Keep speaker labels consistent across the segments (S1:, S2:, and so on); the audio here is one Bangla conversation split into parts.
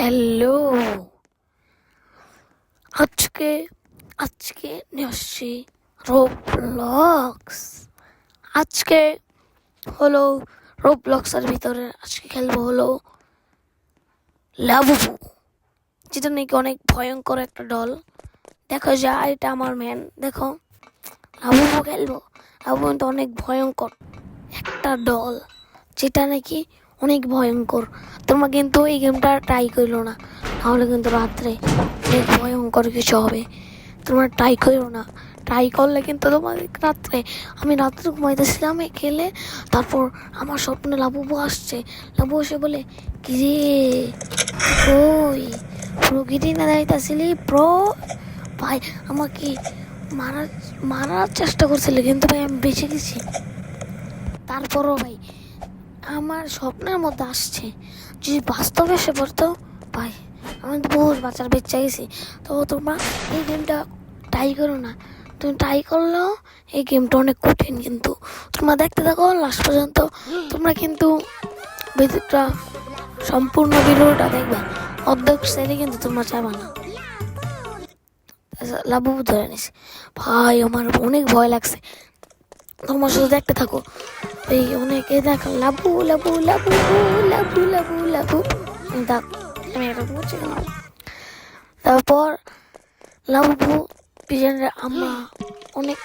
S1: হ্যালো। আজকে আজকে নিয়ে আসছি রোবলক্স। আজকে হলো রোবলক্সের ভিতরে আজকে খেলবো হলো লাবুবু, যেটা নাকি অনেক ভয়ঙ্কর একটা দল। দেখো যায়, এটা আমার ম্যান। দেখো লাবুবু খেলবো। লাবুবু কিন্তু অনেক ভয়ঙ্কর একটা দল, যেটা নাকি অনেক ভয়ঙ্কর। তোমরা কিন্তু এই গেমটা ট্রাই করলো না, তাহলে কিন্তু রাত্রে অনেক ভয়ঙ্কর কিছু হবে। তোমরা ট্রাই করো না, ট্রাই করলে কিন্তু তোমাদের রাত্রে, আমি রাত্রে ঘুমাইতেছিলাম খেলে, তারপর আমার স্বপ্নে লাবুবু আসছে। লাবু এসে বলে, কি রে ওই প্রকৃতি না যাইতাছিলি প্রো ভাই, আমাকে মারার মারার চেষ্টা করছিল, কিন্তু ভাই আমি বেঁচে গেছি। তারপরও ভাই আমার স্বপ্নের মধ্যে আসছে, যদি বাস্তবে এসে পড়তো ভাই, আমি তো বহুত বাচ্চার বেঁচে গেছি। তো তোমরা এই গেমটা ট্রাই করো না। তুমি ট্রাই করলেও এই গেমটা অনেক কঠিন, কিন্তু তোমরা দেখতে থাকো লাস্ট পর্যন্ত। তোমরা কিন্তু ভিডিওটা সম্পূর্ণ ভিডিওটা দেখবা, অর্ধেক সেরে কিন্তু তোমরা চাইবা না। লাবু ধরে নিস ভাই, আমার অনেক ভয় লাগছে। তোমার শুধু দেখতে থাকো, এই অনেকে দেখ লাবু লাবু লাবু লাবু লাবু লাবু দেখ, আমি এটা বুঝছি না। তারপর লাবু পিছনে আমরা অনেক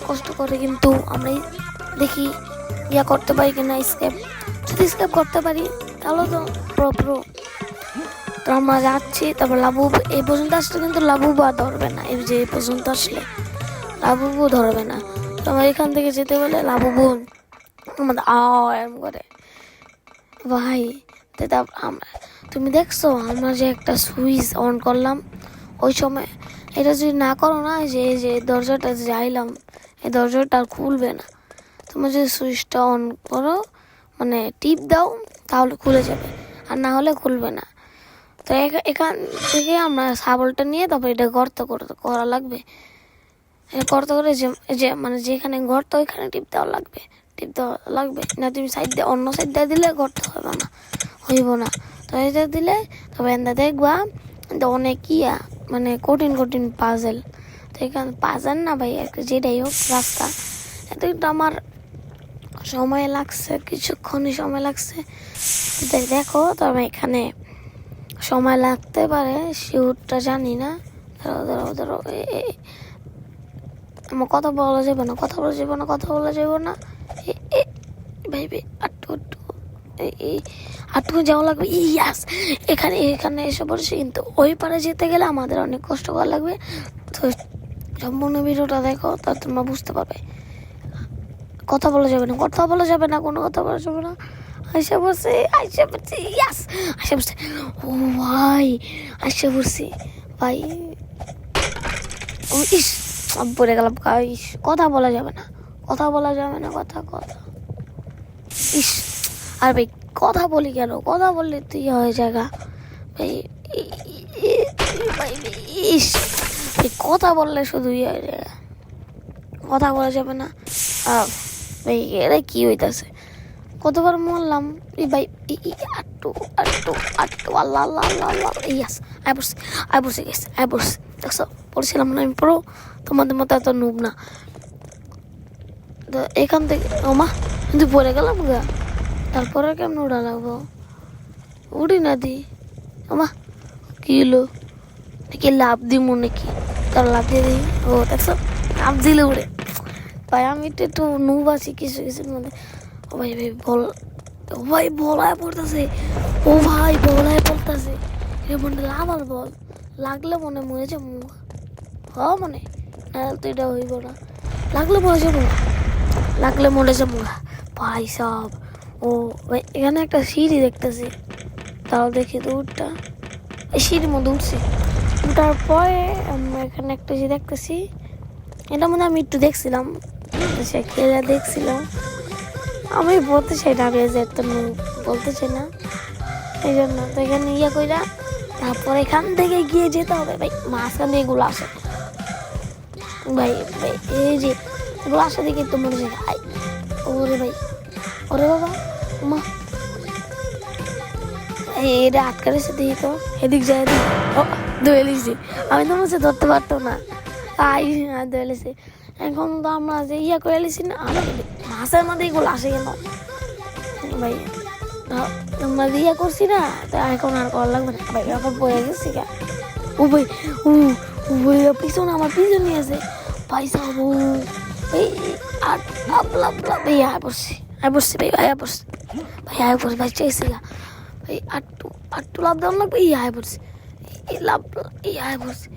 S1: কষ্ট করে কিন্তু আমরা দেখি ইয়া করতে পারি কিনা স্কেপ। যদি স্কেপ করতে পারি তাহলে তো প্রো। তো আমরা যাচ্ছি, তারপর লাবু এই পর্যন্ত আসলে কিন্তু লাবুবু আর ধরবে না। এই যে এই পর্যন্ত আসলে লাবুবু ধরবে না। তো আমরা এখান থেকে যেতে বলে লাবুবু আমাদের এরম করে ভাই। আমরা, তুমি দেখছো আমরা যে একটা সুইচ অন করলাম, ওই সময় এটা যদি না করো না, যে যে দরজাটা যে আইলাম, এই দরজাটা আর খুলবে না। তুমি যদি সুইচটা অন করো, মানে টিপ দাও, তাহলে খুলে যাবে, আর না হলে খুলবে না। তো এখান থেকে আমরা শাবলটা নিয়ে তারপর এটা গর্ত করা লাগবে। গর্ত করে যে মানে যেখানে গর্ত ওইখানে টিপ দেওয়া লাগবে না। তুমি সাইড দিয়ে অন্য সাইড দিয়ে দিলে গর্ত হবে না, হইব না। তো এটা দিলে তবে এন্দা দেখবা অনেক ইয়া, মানে কঠিন পাজেল। তো এখানে পাজেল না ভাই, একটা যেটাই হোক রাস্তা, এত কিন্তু আমার সময় লাগছে, কিছুক্ষণই সময় লাগছে। দেখো তবে এখানে সময় লাগতে পারে, শিউরটা জানি না। ধরো আমার কথা বলা যাবে না ভাই আটটু যাওয়া লাগবে। ইয়াস, এখানে এসে পড়েছে, কিন্তু ওই পারে যেতে গেলে আমাদের অনেক কষ্ট করা লাগবে। তো সম্পূর্ণ ভিডিওটা দেখো, তা তোমরা বুঝতে পারবে। কথা বলা যাবে না, কোনো কথা বলা যাবে না। আইসা বসে ইয়াস, আইসা বসে। ও ভাই আইসা বসে ভাই, ইস পড়ে গেলাম। ইস, কথা বলা যাবে না কথা ইস। আর ভাই কথা বলি কেন, কথা বললে তুই হয়ে জায়গা ভাই। ভাই ইস, কথা বললে শুধু কথা বলা যাবে না ভাই। এটা কি হইতাছে, কতবার মরলাম ভাই। আটটু আল্লাহ ইয়াস, আই পড়ছি দেখছো, পড়ছিলাম না আমি পুরো তোমাদের মতো এত নুব না। তো এখান থেকে ওমা কিন্তু পড়ে গেলাম গা, তারপরে কেমন উড়া লাগবো, উড়ি না দি ওমা। কি হলো নাকি লাভ দিমু নাকি, তার লাভ দিয়ে দিই। ও দেখছো, লাভ দিলে উড়ে ভাই। আমি একটু নুব আছি কিছুর মধ্যে। ও ভাই বলায় পড়তেছে, এর মধ্যে লাভার বল লাগলে মনে মরে যাবো। মনে না তো এটা হইব না, লাগলে মরে যাবো ভাই সব। ও ভাই এখানে একটা সিঁড়ি দেখতেছি, তাও দেখি দূরটা, এই সিঁড়ির মধ্যে উঠছি। উঠার পরে আমরা এখানে একটা যে দেখতেছি, এটা মনে আমি একটু দেখছিলাম, সে খেলা দেখছিলাম। আমি বলতে চাই না, আমি তো বলতে চাই না, এই জন্য তো এখানে ইয়ে কইরা তারপর এখান থেকে গিয়ে যেতে হবে ভাই। মাঝখানে এগুলো আসে ভাই, এই যে এগুলো আসে দেখে তো মনে হয় ওরে ভাই, ওরে বাবা মা, এটা আটকে রেখে দিই তো, এদিক যায় এদিক। ও ধুয়ে লিছি, আমি তো মনে ধরতে পারতো না, তাই ধুয়ে লিছি। এখন তো আমরা যে করে লিছি না, মাছের মধ্যে এগুলো আসে কেন ভাই? আমরা করছি না, তো এখন আর করা লাগবে না ভাই। এখন পড়ে গেছি গা। ও ভাই, ও ভাই পিছনে আমার পিছনে আছে ভাই সাহেব। ও এই ভাই আয় পড়ছি ভাই, আয় পড়ছি ভাই, চাইছি গা ভাই। আটটু লাভ দাম লাগবে, আয় পড়ছি লাভ, আয় পড়ছি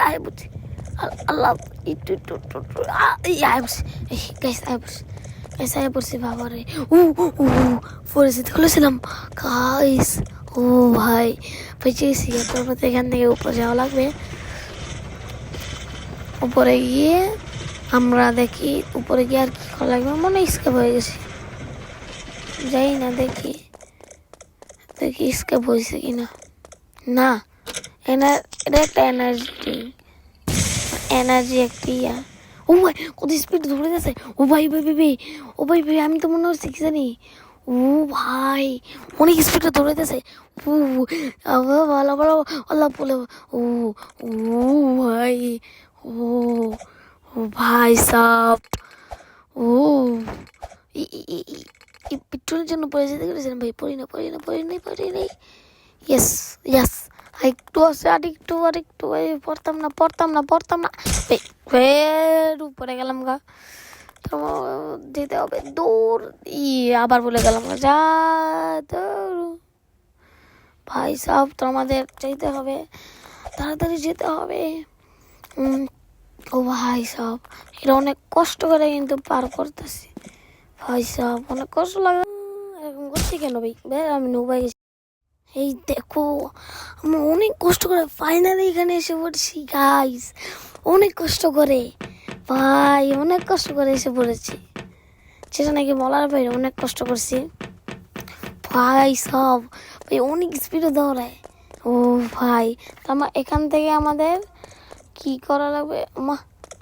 S1: আয় পড়ছি আল্লাহ, একটু আয় পড়ছি গাইস, আয় পড়ছি গাইস, আয় পড়ছি বাবা রে। পরিচিত খুলেছিলাম গাইস। ও ভাই পেয়েছি, তারপর এখান থেকে উপরে যাওয়া লাগবে। উপরে গিয়ে আমরা দেখি, উপরে গিয়ে আর কি করা লাগবে, মনে স্কেপ হয়ে গেছে, যাই না দেখি স্কেপ হয়েছে কিনা। না, এটা একটা এনার্জি একটা ইয়া। ও ভাই কত স্পিড ধরে গেছে। ও ভাই আমি তো মনে হচ্ছে কি জানি, ও ভাই অনেক স্পিডে ধরে গেছে। ভালো ভালো আল্লাহ বলে। ও ও ভাই, ও ভাই সাপ, ও পেট্রোলের জন্য পড়ে যেতে গেছিলাম ভাই, পড়ি নাই। ইয়েস একটু আছে, আরেকটু পড়তাম না ফের উপরে গেলাম গা। তো যেতে হবে দৌড়, আবার বলে গেলাম গা, যা দৌড় ভাই সাহেব। তো আমাদের যেতে হবে, তাড়াতাড়ি যেতে হবে। ও ভাই সাহেব, এটা অনেক কষ্ট করে কিন্তু পার করতেছি ভাই সাহেব, অনেক কষ্ট লাগে। এরকম করছি কেন ভাই? আমি নৌবাই গেছি। এই দেখো আমরা অনেক কষ্ট করে ফাইনালি এখানে এসে পড়ছি গাইস, অনেক কষ্ট করে ভাই, অনেক কষ্ট করে এসে পড়েছি, সেটা নাকি বলার বাইরে। অনেক কষ্ট করছি ভাই সব ভাই, অনেক স্পিডে দৌড়ায়। ও ভাই আমার এখান থেকে আমাদের কি করা লাগবে? মা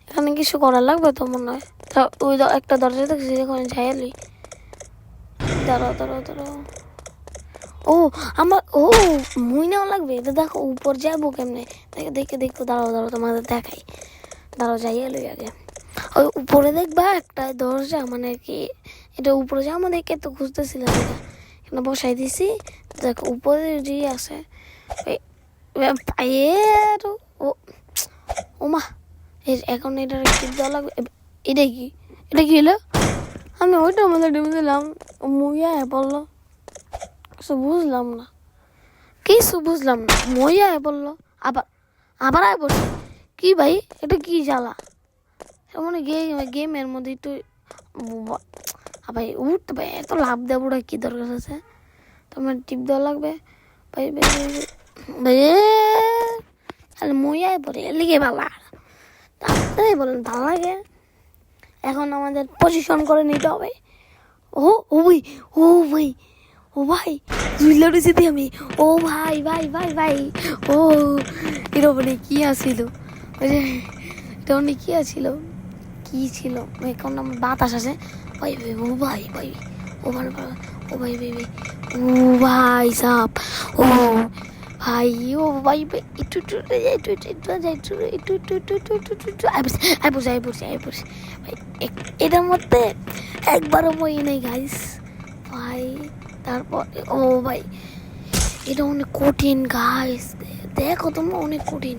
S1: এখানে কিছু করা লাগবে তো মনে হয়। ওই একটা দরজা দেখছি, ওখানে যাইলি। দাঁড়াও। ও আমার মুই নেওয়া লাগবে, এটা দেখো উপর যাবো কেমনে, দেখো দাঁড়াও তোমাদের দেখাই, যাই এলো আগে। ওই উপরে দেখবা একটা দরজা, মানে কি এটা উপরে যাওয়া, আমাদেরকে তো খুঁজতেছিলাম, এটা এখানে বসাই দিছি। দেখো উপরে যে আছে পায়ের, ও মা এখন এটার টিপ দেওয়া লাগবে। এটা কি হলো? আমি ওইটার মধ্যে টিপ দিলাম, মুইয়া বললো কিছু বুঝলাম না, মইয়া বললো আবার আয় বলছে কি ভাই, এটা কি জ্বালা? মানে গেমের মধ্যে একটু ভাই উঠতে ভাই, এত লাভ দেবো কি দরকার আছে? তোমার টিপ দেওয়া লাগবে ভাই মইয়ায় পড়ে লিখে ভালো, তাই বলেন ভালো লাগে। এখন আমাদের পজিশন করে নিতে হবে। ও ভাই ঝুলে উঠেছি আমি। ও ভাই ও এটা মানে কি আসিল, এটা মানে কি ছিল এখন আমার বাতাস আছে ভাই। ও ভাই সাপ, ও ভাই একটু ভাই, এটার মধ্যে একবারও মই নেই গাইস ভাই। তারপর ও ভাই এটা অনেক কঠিন গাইস, দেখো তোমরা অনেক কঠিন।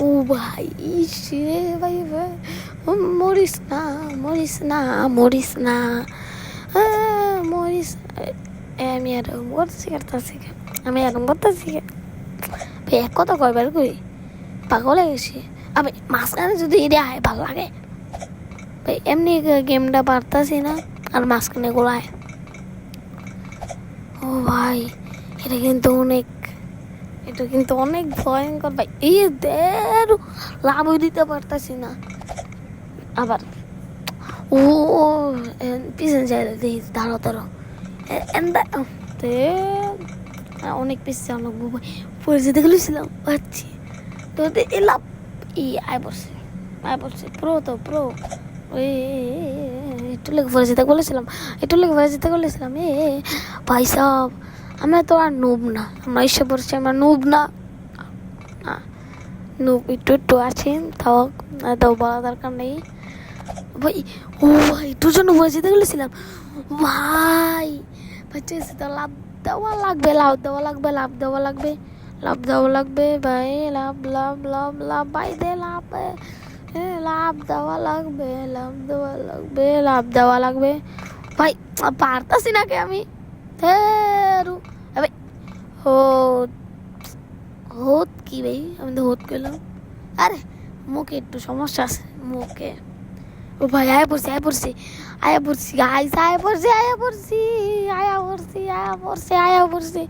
S1: ও ভাই ইসে ভাই মরিস না আমি এরকম করতেছি ভাই, এক কথা কয়বার করি পাগল হয়ে গেছি। আমি মাঝখানে যদি এটা আয় ভালো লাগে ভাই, এমনি গেমটা পারতাছি না আর মাঝখানে গোড়ায়। ও ভাই এটা কিন্তু অনেক ভয়ঙ্কর ভাই, এই লাভ দিতে পারতাছি না। আবার ও পিছনে যাই দেখি, দাঁড়ো অনেক পিছিয়ে অনেক পরে যেতে গেছিলাম পাচ্ছি তো এলাম আয় পড়ছে প্রো ওই একটু লেগে পরে যেতে বলেছিলাম ভাই সাহেব, আমরা তো আর নুব না, আমরা এসে পড়ছি, আমরা নুব না, নুব একটু একটু আছি, তাও তাও বলা দরকার নেই ভাই। ও ভাই দুজন উপরে যেতে গেছিলাম ভাই, বাচ্চা তো লাভ দেওয়া লাগবে, লাভ দেওয়া লাগবে, লাভ দেওয়া লাগবে, লাভ দেওয়া লাগবে ভাই, লাভ লাভ লাভ লাভ ভাই দে লাভ, লাভ দেওয়া লাগবে, লাভ দেওয়া লাগবে, লাভ দেওয়া লাগবে ভাই। পারতাছি না কে আমি, ভাই হোত হোত কি ভাই, আমি তো হোত গেলাম, আরে মুখে একটু সমস্যা আছে মুখে। ও ভাই আয়া পড়ছি, আয়া পড়ছি, আয়া পড়ছি গাইস, আয়া পড়ছি, আয়া পড়ছি, আয়া পড়ছি, আয়া পড়ছি, আয়া পড়ছি,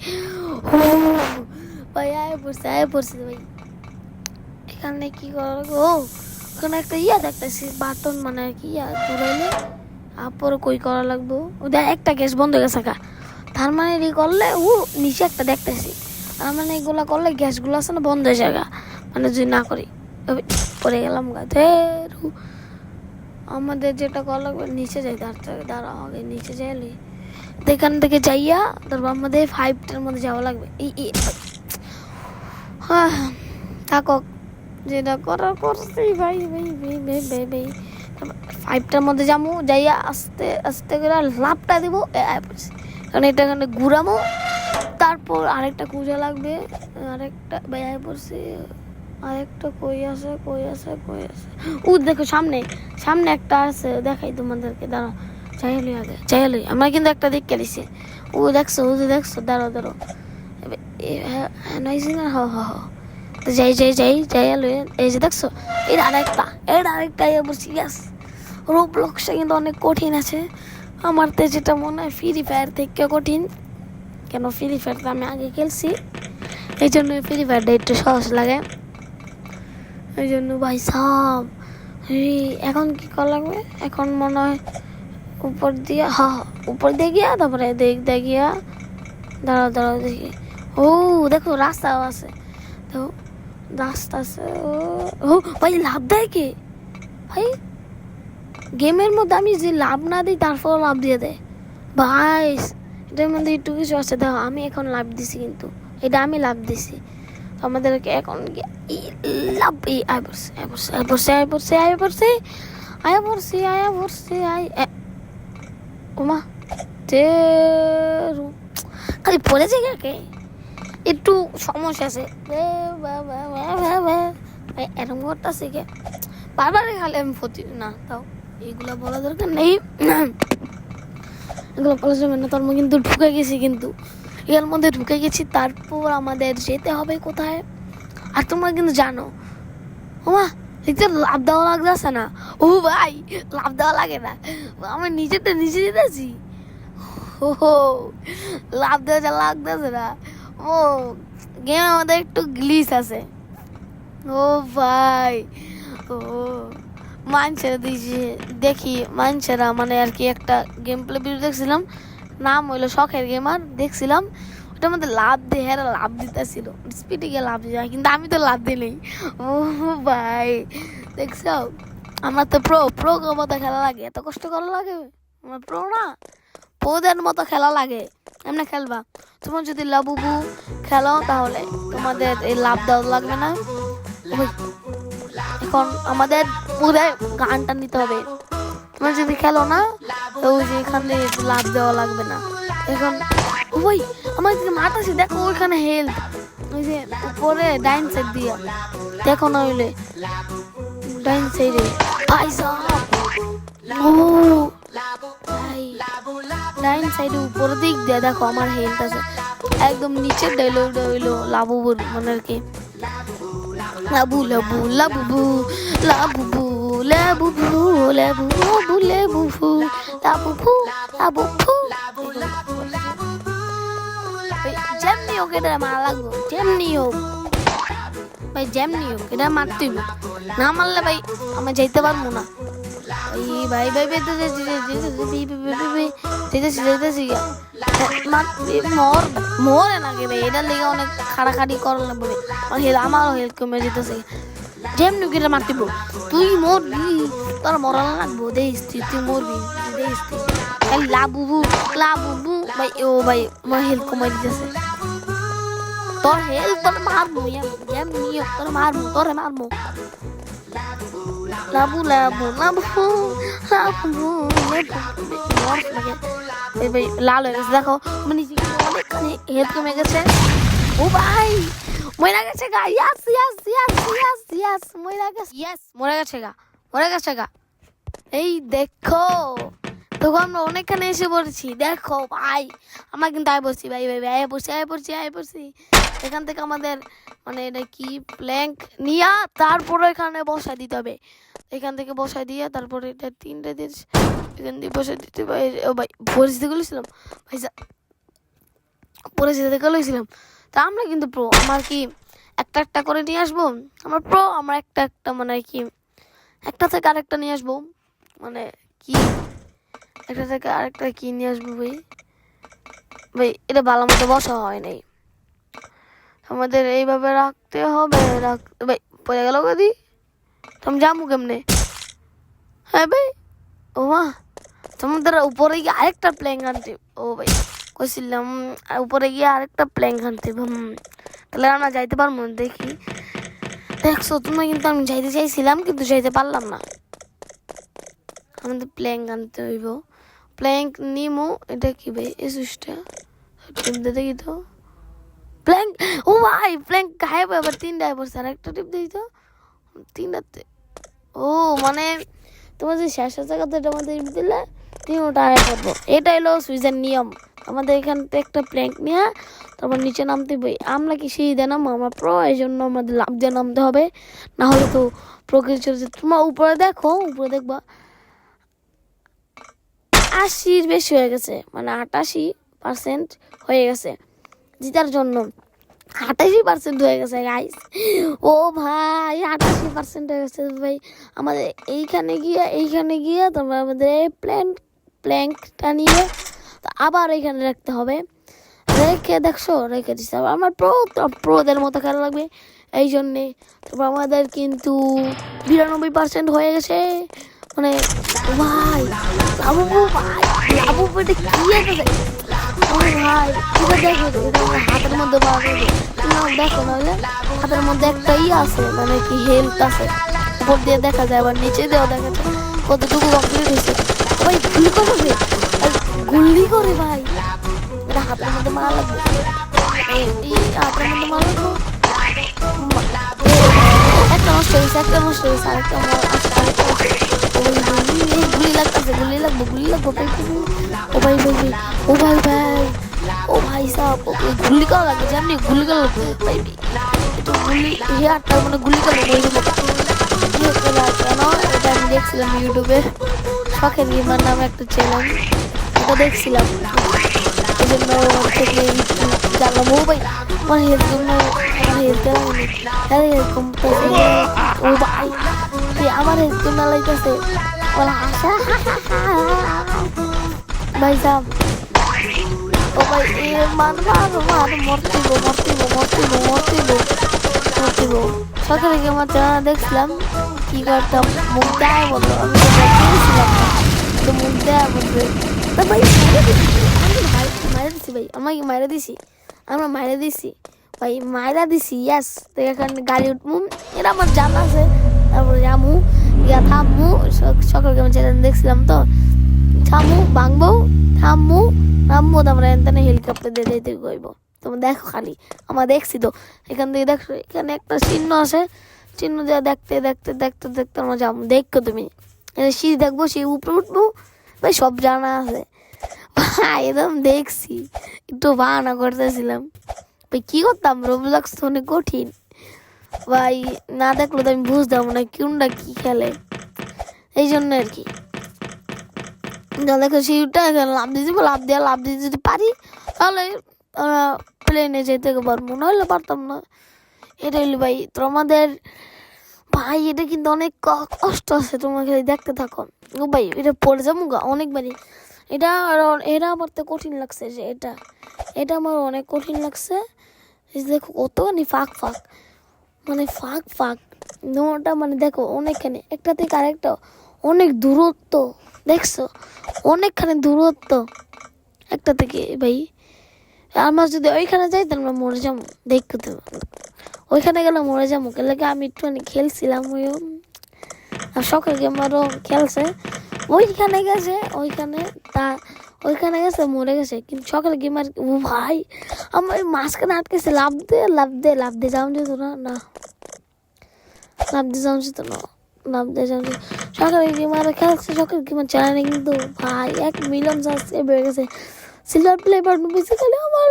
S1: ও ভাই আয়া পড়ছি, আয়া পড়ছি ভাই। এখানে কি করা লাগবে, ও ওখানে একটা ইয়া দেখতেছি বাটন, মানে আর কি ইয়া ঘুরাইলে আপর কই করা লাগবো, ও দেখ একটা গ্যাস বন্ধ হয়ে গেছে, তার মানে এই করলে ও নিচে একটা দেখতেছি, তার মানে এগুলা করলে গ্যাসগুলো আছে না বন্ধ হয়ে যায়, মানে যদি না করি পড়ে গেলাম গাধেরু। আমাদের যেটা করা লাগবে নিচে যাই, দাঁড়া আগে নিচে যাইলে এখান থেকে যাইয়া তারপর আমাদের 5টার মধ্যে যাওয়া লাগবে। এই হ্যাঁ থাকক, যেটা করার করছি ভাই ভাই ভাই ভাই ভাই ভাই। 5টার মধ্যে যাবো, যাইয়া আস্তে আস্তে করে লাভটা দিব, কারণ এটা এখানে ঘুরামো, তারপর আরেকটা খুঁজে লাগবে, আরেকটা ভাই আয় পড়ছি, আরেকটা কই আছে, কই আছে, কই আছে, ও দেখো সামনে, সামনে একটা আছে, দেখাই তোমাদেরকে, দাঁড়াও চাইলি আগে, চাইলি আমরা কিন্তু একটা দিক কেলিছি, ও দেখছো, ও দেখছো, দাঁড়াও দাঁড়াও নাইছি না, হ হ হ যাই যাই যাই যাই আলো, এই যে দেখছো এর আরেকটা, এর আরেকটা ইয়ে বলছি, গ্যাস রোবলক্সটা কিন্তু অনেক কঠিন আছে, আমার তো যেটা মনে হয় ফ্রি ফায়ার থেকে কঠিন, কেন ফ্রি ফায়ারটা আমি আগে খেলছি, এই জন্য ফ্রি ফায়ারটা একটু সহজ লাগে, এই জন্য ভাই সব। এখন কি করা লাগবে, এখন মনে হয় উপর দিয়ে, উপর দিয়ে গিয়া তারপরে দেখ দিয়ে গিয়া, দাঁড়াও দাঁড়াও দেখি, ও দেখো রাস্তাও আছে, তো রাস্তা আছে, ও ভাই লাভ দেয় কে ভাই, গেমের মধ্যে আমি যে লাভ না দিই তারপর লাভ দিয়ে দেয় ভাই, এটার মধ্যে একটু কিছু আছে, দেখো আমি এখন লাভ দিছি, কিন্তু এটা আমি লাভ দিছি, আমাদেরকে এখন লাভ আয় পড়ছে, আয় পড়ছে, আয় পড়ছে, আয় পড়ছে, আয় পড়ছে, আয় পড়ছে, আয় পড়ছে, আয় ওমা খালি পড়েছে কাকে, একটু সমস্যা আছে এরকম করতেছে কে, বারবার খালি আমি ক্ষতি না, তাও এইগুলা বলা দরকার নেই, এগুলো বলা যাবে না, তার মধ্যে কিন্তু ঢুকে গেছি, কিন্তু এর মধ্যে ঢুকে গেছি, তারপর আমাদের যেতে হবে কোথায়, আর তোমরা কিন্তু জানো ওমা দেখতে লাভ দেওয়া লাগতেছে না, ও ভাই লাভ দেওয়া লাগে না, আমি নিজেরটা নিজে দিতেছি, ও লাভ দেওয়া লাগতেছে না, ও গেম আমাদের একটু গ্লিচ আছে, ও ভাই ও মানুষেরা দিয়েছি, দেখি মানুষেরা মানে আর কি একটা গেম প্লে ভিডিও দেখছিলাম, নাম হইলো শখের গেমার, দেখছিলাম ওটার মধ্যে লাভ দিয়ে হেরা লাভ দিতেছিল, স্পিডে গিয়ে লাভ দিয়ে, কিন্তু আমি তো লাভ দিই নেই, ও ভাই দেখছো, আমার তো প্রো মতো খেলা লাগে, এত কষ্ট করা লাগে, আমার প্রো না, প্রোদের মতো খেলা লাগে, এমনি খেলবা, তোমার যদি লাবুবু খেলো তাহলে তোমাদের এই লাভ দেওয়া লাগবে না, এখন আমাদের পুরো গানটা নিতে হবে, তোমরা যদি খেলো না তো ওই যে এখানে লাভ দেওয়া লাগবে না, এখন ওই আমার দিকে মাথাছি, দেখো ওইখানে হেলথ, ওই যে উপরে ডাইন সাইড দিয়ে দেখো না, হইলে ডাইন সাইডে ও ভাই ডাইন সাইডে উপর দিক দিয়ে দেখো আমার হেলথ আছে, একদম নিচের ডাইলগটা হইলো লাবুবুর মানে আর কি, লাবু লাবু Labubu Labubu Labubu Labubu Labubu Labubu Labubu, যেমনি হোক এটা মারা লাগবো, যেমনি হোক ভাই, যেমনি হোক এটা মারতেই, না মারলে ভাই আমি যাইতে পারবো না, ভাই ভাই ভাই যেতেছি মরে নাকি ভাই, এটার লেগে অনেক খাড়াখাড়ি করা লাগবে, আমারও হেল্প কমে যেতেছে, যেমনি এটা মারতিব, তুই মরবি, তোর মরা লাগবো, দেখিস তুই মরবি, দেখিস তুই। খালি লাবুবু লাবুবু ভাই। ও ভাই আমার হেলথ কমাই দিতেছে। তোর হেলথ তোর মারমু এমনি তোর মারমু তোরে মারমু। লাবু লাবু লাবু লাবু লাগে। এই ভাই লাল হয়ে গেছে দেখো, মানে অনেকখানি হেলথ কমে গেছে। ও ভাই মরে গেছে গা। ইয়াস ইয়াস ইয়াস ইয়াস ইয়াস মরে গেছে। ইয়াস মরে গেছে গা, মরে গেছে গা। এই দেখো তখন আমরা অনেকখানে এসে পড়েছি। দেখো ভাই আমরা কিন্তু আয় পড়ছি ভাই ভাই আয় পড়ছি আয় পড়ছি আয় পড়ছি। এখান থেকে আমাদের মানে এটা কি প্ল্যাঙ্ক নিয়ে তারপরে এখানে বসাই দিতে হবে। এখান থেকে বসাই দিয়ে তারপরে এটা 3টে দিন এখান দিয়ে বসাই দিতে ভাই। ও ভাই পরিস্থিতি গেছিলাম ভাই, পরিস্থিতি গেছিলাম। তা আমরা কিন্তু প্রো। আমার কি একটা একটা করে নিয়ে আসবো, আমরা প্রো। আমরা একটা একটা মানে কি একটা থেকে আরেকটা নিয়ে আসবো, মানে কি একটা থেকে আরেকটা কি নিয়ে আসবো ভাই। ভাই এটা ভালো মতো বসা হয় নাই, আমাদের এইভাবে রাখতে হবে। ভাই পড়ে গেল গদি, তুমি যাবো কেমনে? হ্যাঁ ভাই ও মা তোমাদের উপরে গিয়ে আরেকটা প্ল্যাঙ্ক আনতে। ও ভাই কইছিলাম উপরে গিয়ে আরেকটা প্ল্যাঙ্ক আনতে। তাহলে আমরা যাইতে পারবো না। দেখি দেখছো তুমি কিন্তু আমি যাইতে চাইছিলাম কিন্তু যাইতে পারলাম না। আমাদের প্ল্যাঙ্ক আনতে হইব। প্ল্যাঙ্ক নিমো। এটা কি ভাই এই সুইচটা টিপ দিয়ে দেখি তো। প্ল্যাঙ্ক ও ভাই প্ল্যাঙ্ক গায়েব আবার 3টায় পড়ছে। আর একটা টিপ দিই তো 3টাতে। ও মানে তোমার যে শেষের জায়গাতে এটা আমাদের দিলে 3টায় পড়বো। এটা হলো সুইচের নিয়ম। আমাদের এখান থেকে একটা প্ল্যাঙ্ক নিয়ে তারপর নিচে নামতে বই। আমরা কি সেই দিয়ে নামবো? আমরা প্রো, এই জন্য আমাদের লাভ দিয়ে নামতে হবে, না হলে তো প্রকৃতি। তোমার উপরে দেখো, উপরে দেখবা 80-র বেশি হয়ে গেছে, মানে 88% হয়ে গেছে জিতার জন্য। 88% হয়ে গেছে গাইস। ও ভাই 88% হয়ে গেছে ভাই। আমাদের এইখানে গিয়ে তারপর আমাদের এই প্ল্যাঙ্কটা নিয়ে আবার এখানে রাখতে হবে। রেখে দেখছো রেখে দিচ্ছে। আমার প্রোদের মতো খেলা লাগবে এই জন্যে। তারপর আমাদের কিন্তু 92% হয়ে গেছে। মানে ভাই লাবু ভাই লাবু পেটে কি আছে ভাই। এটা দেখো এটা আমার হাতের মধ্যে দেখো নাহলে হাতের মধ্যে একটা আছে, মানে কি হেলথ আছে। উপর দিয়ে দেখা যায় আবার নিচে দিয়েও দেখা যায় কতটুকু কমপ্লিট হয়েছে। ভাই গুলি করবে, গুলি করে ভাই। এটা হাতের মধ্যে মারা লাগবে, এই হাতের মধ্যে মারা লাগবে। একটা নষ্ট হয়েছে, একটা নষ্ট হয়েছে, আরেকটা গুলি লাগতেছে, গুলি লাগবো ও ভাই ভাই ভাই ও ভাই ভাই ও ভাই সাহেব গুলি করা লাগে জানি, গুলি করা লাগবে ভাই। একটু গুলি হেয়ারটা মানে গুলি করা কেন এটা আমি দেখছিলাম ইউটিউবে। শখের গেমার নামে একটা চ্যানেল, এটা দেখছিলাম এই জন্য থেকে জানলাম। ও ভাই আমার হেলথ ও ভাই আমার হেলথ কমে লাইতেছে ভাই সাহেব। ও ভাই মরতিব। সকালে কি আমার চ্যানেল দেখছিলাম কি করতাম, মুখ দেয় বললো। আমি তো দেখছিলাম না, তো মুখ দেয় বলবে ভাই মাইরা দিছি ভাই। আমাকে মাইরা দিছি, আমরা মাইরা দিছি ভাই, মাইরা দিছি। ইয়াস এখানে গাড়ি উঠবো, এরা আমার জানা আছে। তারপরে যামু ইয়া থামু। সকালকে আমার চ্যানেল দেখছিলাম তো, থামু ভাঙবো থামু নামবো, তারপরে এখানে হেলিকপ্টার দিয়ে যেতে গইব। তোমরা দেখো খালি আমরা দেখছি তো এখান থেকে দেখো, এখানে একটা চিহ্ন আছে, চিহ্ন দিয়ে দেখতে দেখতে দেখতে দেখতে আমরা যাবো। দেখো তুমি সিঁড়ি দেখবো, সেই উপরে উঠবো ভাই, সব জানা আছে ভাই। একদম দেখছি, একটু বাহানা করতেছিলাম ভাই। কি করতাম, রোবলক্স তো অনেক কঠিন ভাই, না দেখলো তো আমি বুঝতাম না কোনটা কি খেলে, এই জন্য আর কি। দেখো সিঁড়িটা লাভ দিয়ে দিব, লাভ দিয়ে যদি পারি তাহলে প্লেনে যেতে পারবো, নাহলে পারতাম না। এটা হইলো ভাই তোমাদের ভাই, এটা কিন্তু অনেক কষ্ট আছে, তোমাকে দেখতে থাকো। ও ভাই এটা পড়ে যাবো গা অনেকবারই। এটা আমার তো কঠিন লাগছে, যে এটা আমার অনেক কঠিন লাগছে। দেখো কতখানি ফাঁক মানে ফাঁক নোটা, মানে দেখো অনেকখানি একটা থেকে আরেকটা অনেক দূরত্ব। দেখছো অনেকখানি দূরত্ব একটা থেকে ভাই। আমরা যদি ওইখানে যাই তাহলে আমরা মরে যাবো, দেখতে ওইখানে গেলে মরে যাবো। গেলে আমি একটুখানি খেলছিলাম, ওইও শখের গেমারও খেলছে, ওইখানে গেছে, ওইখানে গেছে মরে গেছে। কিন্তু সকালে গেমার ও ভাই আমার মাঝখানে আটকেছে, লাভ দে যাওয়া যেত না, লাভ দিয়ে যাওয়া যেত না, লাভ দিয়ে যাওয়া যেত। সকালে গেমার খেলছে, সকালে গেমার চ্যানেলে কিন্তু ভাই 1 মিলিয়ন সাবস্ক্রাইব বেড়ে গেছে। সিলভার প্লে বাটন বেসিক্যালি আমার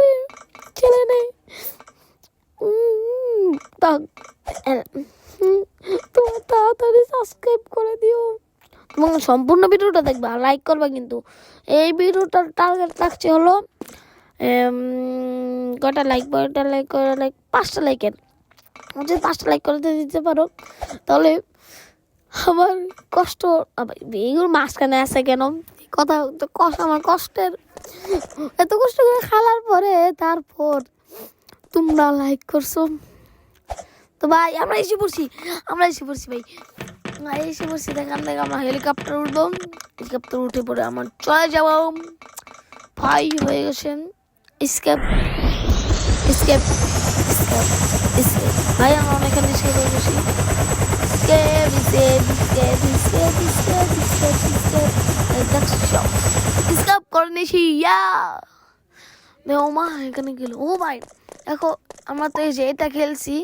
S1: খেলে নেই। তোমার তাড়াতাড়ি সাবস্ক্রাইব করে দিও এবং সম্পূর্ণ ভিডিওটা দেখবা, লাইক করবা। কিন্তু এই ভিডিওটার টার্গেট রাখছে হলো কটা লাইক, 5টা লাইকের। যদি 5টা লাইক করে দিতে পারো তাহলে আমার কষ্ট, এইগুলো মাঝখানে আছে কেন কথা, আমার কষ্টের এত কষ্ট করে খেলার পরে তারপর তোমরা লাইক করছো। তো ভাই আমরা এসে পড়ছি ভাই, এসে পড়ছি। দেখান আমরা হেলিকপ্টার উঠবো, হেলিকপ্টার উঠে পড়ে আমার চলে যাবো ভাই। হয়ে গেছে স্কেপ ভাই, আমরা অনেকখানে স্কেপ হয়ে গেছি। স্কেপ করে নিয়েছি, দেখো মা এখানে গেল। ও ভাই দেখো আমরা তো এই যে এটা খেলছি,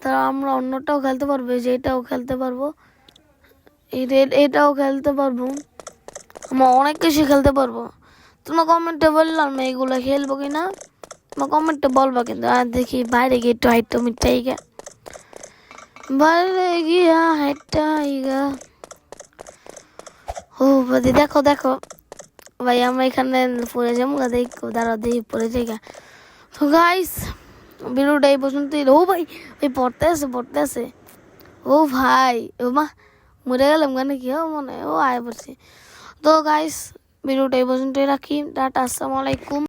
S1: তা আমরা অন্যটাও খেলতে পারবো, যে এটাও খেলতে পারবো, এটাও খেলতে পারবো, আমরা অনেক কিছু খেলতে পারবো। তোমরা কমেন্টে বললাম এইগুলো খেলবো কিনা, তোমরা কমেন্টে বলবা। কিন্তু আর দেখি বাইরে গিয়ে একটু হাইটটা মিটাই গা, বাইরে গিয়া হাইটটা গা। ও বদি দেখো ভাই আমরা এখানে পড়ে যাবো, দেখো দাঁড়াও দেখি পড়ে যাই গা। তো গাইস ভিডিওটা এই পর্যন্ত। ও ভাই পড়তে আছে। ও ভাই ও মা মরে গেলাম গানে কি মনে ও আয় পড়ছি। তো গাইস ভিডিওটা এই পর্যন্তই রাখি, টাটা, আসসালামু আলাইকুম।